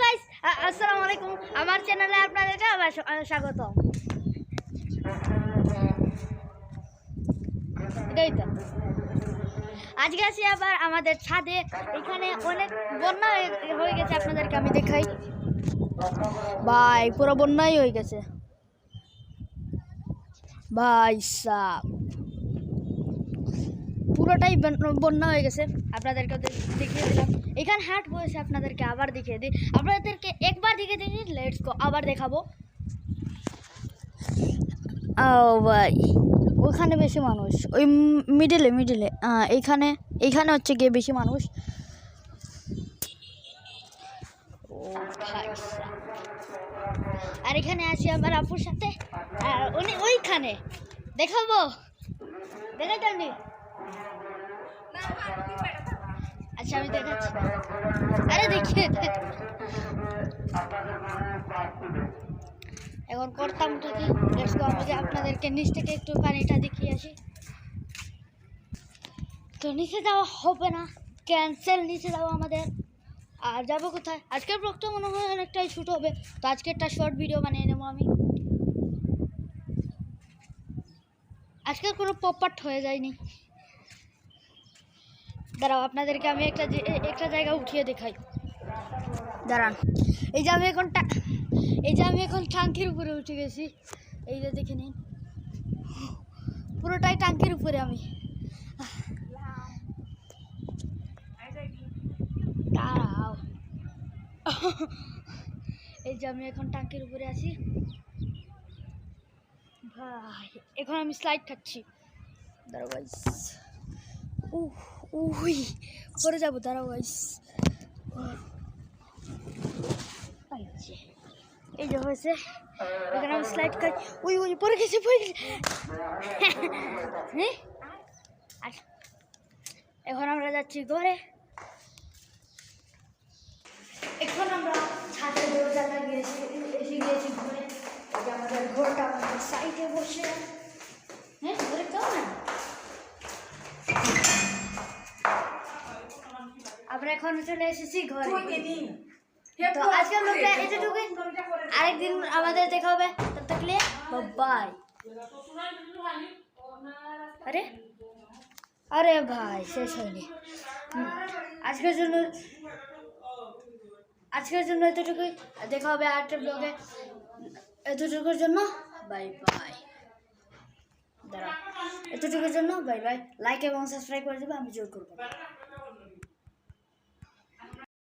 Guys, আসসালামু আলাইকুম। আমার চ্যানেলে আপনাদেরকে আবার স্বাগত। এটাই তো আজকে আছি আবার আমাদের ছাদে। এখানে অনেক বন্যা হয়ে গেছে, আপনাদেরকে আমি দেখাই। ভাই পুরো বন্যাই হয়ে গেছে ভাই সাহ, পুরোটাই বন্যা হয়ে গেছে। আপনাদেরকে দেখিয়ে দিলাম। এখানে হাট বসে, আপনাদেরকে আবার দেখিয়ে দিই। আপনাদেরকে একবার দেখিয়ে দিই, লেটস গো। আবার দেখাবো। ও ভাই, ওখানে বেশি মানুষ, ওই মিডিলে এইখানে হচ্ছে গিয়ে বেশি মানুষ। ও ভাই, আর এখানে আছি আমার আপুর সাথে, আর উনি ওইখানে দেখাবো। দেখাচ্ছি, আচ্ছা আমি দেখাচ্ছি। আরে দেখিয়ে এখন করতাম কি, আমি আপনাদেরকে নিচ থেকে একটু পানিটা দেখিয়ে আসি। তো নিচে যাওয়া হবে না, ক্যান্সেল। নিচে যাওয়া আমাদের। আর যাবো কোথায়? আজকের ব্লগটা মনে হয় অনেকটাই শ্যুট হবে, তো আজকে একটা শর্ট ভিডিও বানিয়ে নেবো আমি। আজকের কোনো পপআউট হয়ে যায়নি। দাঁড়াও, আপনাদেরকে আমি একটা জায়গা উঠিয়ে দেখাই। দাঁড়ান, এই যে আমি এখন টাঙ্কির উপরে উঠে গেছি। এই যে দেখে নিন, পুরোটাই টাঙ্কির উপরে আমি। দাঁড়াও, এই যে আমি এখন টাঙ্কির উপরে আছি ভাই। এখন আমি স্লাইড খাচ্ছি। দাঁড়াও গাইস, উই পরে যাবো। দাঁড়াও গাইস, এই যে হয়েছে। এখানে আমি স্লাইড খাই। উই পরে গেছে। হ্যাঁ, এখন আমরা যাচ্ছি ঘরে। এখন আমরা ছাদের দরজাটা এসে গিয়েছি ঘরে। আমাদের ঘরটা আমাদের সাইডে বসে। হ্যাঁ, ঘরে যাও না। আমরা এখন চলে এসেছি ঘরে। তো আজকের ব্লগটা এতটুকুই। আরেকদিন আমাদের দেখা হবে। তব তক লে বাই। আরে ভাই, শেষ হয়নি। আজকের জন্য এতটুকুই। দেখা হবে আরেকটা ব্লগে। এতটুকুর জন্য বাই বাই। দাঁড়া, এতটুকুর জন্য বাই বাই। লাইক এবং সাবস্ক্রাইব করে দেবে, আমি জোর করবো।